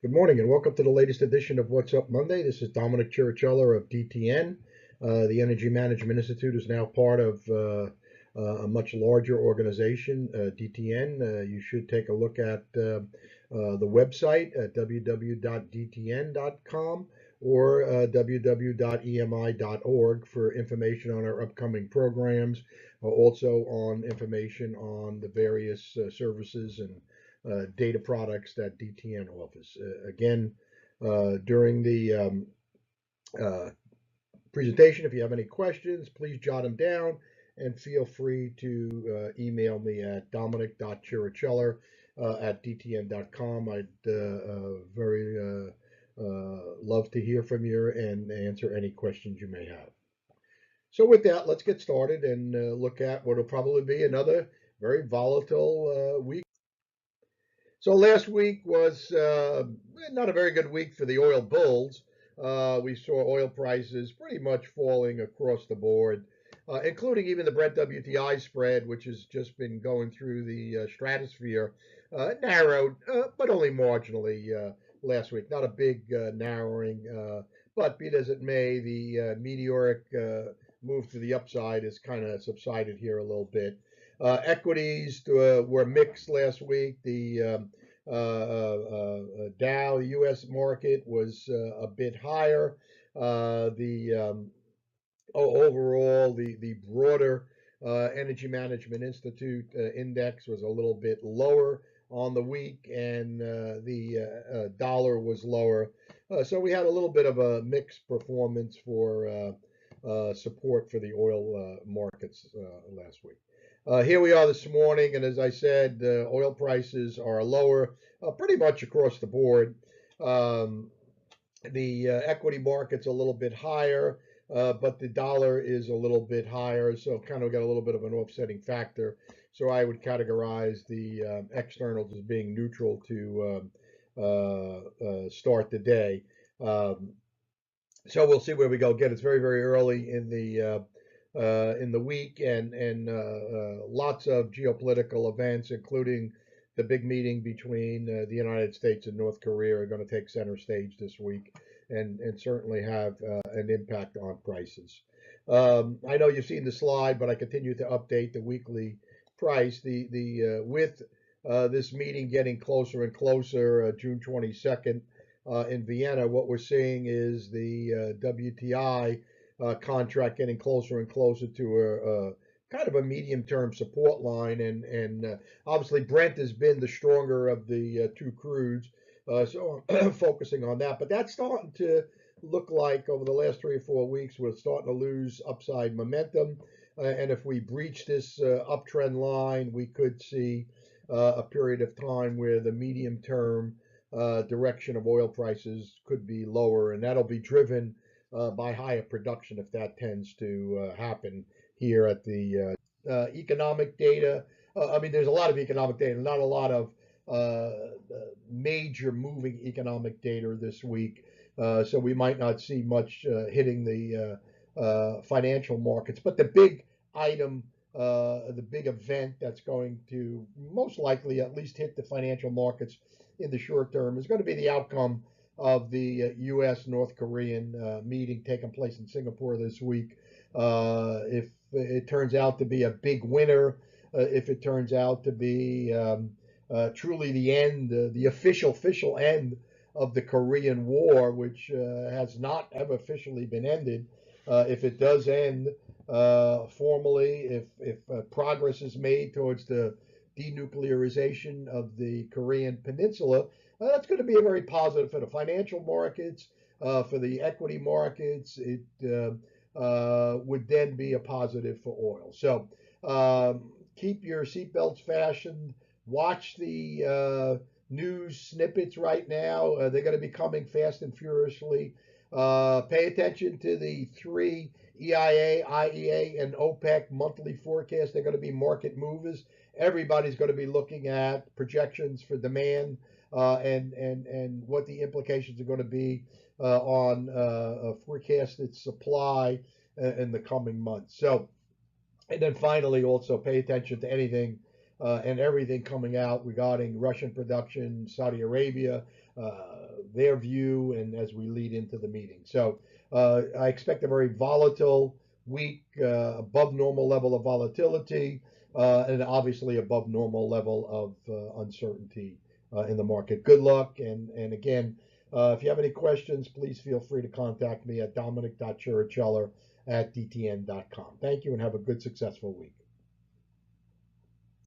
Good morning and welcome to the latest edition of What's Up Monday. This is Dominic Chiricheller of DTN. The Energy Management Institute is now part of a much larger organization, DTN. You should take a look at the website at www.dtn.com or www.emi.org for information on our upcoming programs, also on information on the various services and data products that DTN offers. Again, during the presentation, if you have any questions, please jot them down and feel free to email me at dominic.chiricheller at dtn.com. I'd very love to hear from you and answer any questions you may have. So with that, let's get started and look at what will probably be another very volatile week. So last week was not a very good week for the oil bulls. We saw oil prices pretty much falling across the board, including even the Brent WTI spread, which has just been going through the stratosphere, narrowed, but only marginally last week. Not a big narrowing, but be it as it may, the meteoric move to the upside has kind of subsided here a little bit. Equities were mixed last week. The Dow U.S. market was a bit higher. Overall, the broader Energy Management Institute index was a little bit lower on the week, and the dollar was lower. So we had a little bit of a mixed performance for support for the oil markets last week. Here we are this morning, and as I said, oil prices are lower pretty much across the board. The equity market's a little bit higher, but the dollar is a little bit higher, so kind of got a little bit of an offsetting factor. So I would categorize the externals as being neutral to start the day. So we'll see where we go. Again, it's very, very early in the week, and lots of geopolitical events, including the big meeting between the United States and North Korea, are going to take center stage this week and certainly have an impact on prices. I know you've seen the slide, but I continue to update the weekly price. With this meeting getting closer and closer, June 22nd in Vienna, what we're seeing is the WTI contract getting closer and closer to a kind of a medium-term support line, and obviously Brent has been the stronger of the two crudes, so I'm focusing on that. But that's starting to look like over the last 3 or 4 weeks we're starting to lose upside momentum, and if we breach this uptrend line, we could see a period of time where the medium-term direction of oil prices could be lower, and that'll be driven by higher production if that tends to happen here at the economic data. I mean, there's a lot of economic data, not a lot of major moving economic data this week. So we might not see much hitting the financial markets. But the big item, the big event that's going to most likely at least hit the financial markets in the short term is going to be the outcome of the U.S. North Korean meeting taking place in Singapore this week. If it turns out to be a big winner, if it turns out to be truly the end, the official end of the Korean War, which has not ever officially been ended, if it does end formally, if progress is made towards the denuclearization of the Korean Peninsula, that's going to be a very positive for the financial markets, for the equity markets. It would then be a positive for oil. So keep your seatbelts fastened. Watch the news snippets right now. They're going to be coming fast and furiously. Pay attention to the 3 EIA, IEA, and OPEC monthly forecasts. They're going to be market movers. Everybody's going to be looking at projections for demand and what the implications are going to be on forecasted supply in the coming months. So, and then finally, also pay attention to anything and everything coming out regarding Russian production, Saudi Arabia, their view and as we lead into the meeting. So I expect a very volatile week, above normal level of volatility, and obviously above normal level of uncertainty in the market. Good luck, and again, if you have any questions, please feel free to contact me at dominic.chiricheller@dtn.com. Thank you and have a good, successful week.